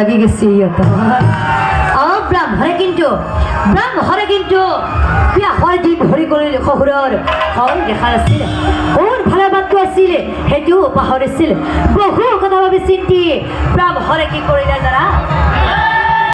লাগি গেছে ব্ৰাহ্মণে কিন্তু বিয়া হয় দিন ধৰি কৰি শহুৰৰ ঘৰ দেখা নাছিল ওৰ ভালো বাক্য আছিল সেইটো পাহৰিছিল বহু কথা ভাবি চিন্তি ব্ৰাহ্মণে কি কৰিলে জানা